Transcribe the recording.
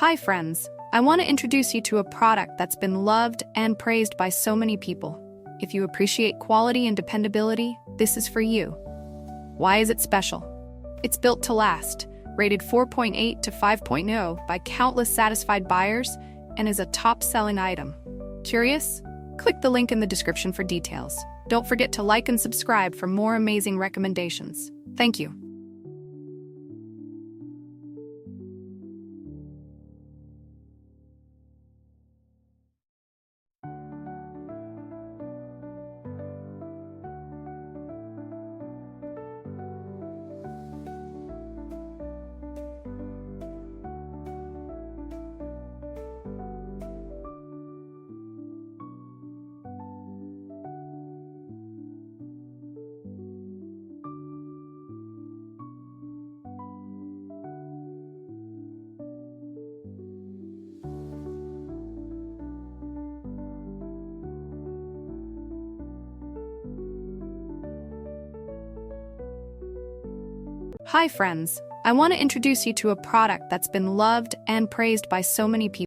Hi friends, I want to introduce you to a product that's been loved and praised by so many people. If you appreciate quality and dependability, this is for you. Why is it special? It's built to last, rated 4.8 to 5.0 by countless satisfied buyers, and is a top-selling item. Curious? Click the link in the description for details. Don't forget to like and subscribe for more amazing recommendations. Thank you. Hi friends, I want to introduce you to a product that's been loved and praised by so many people.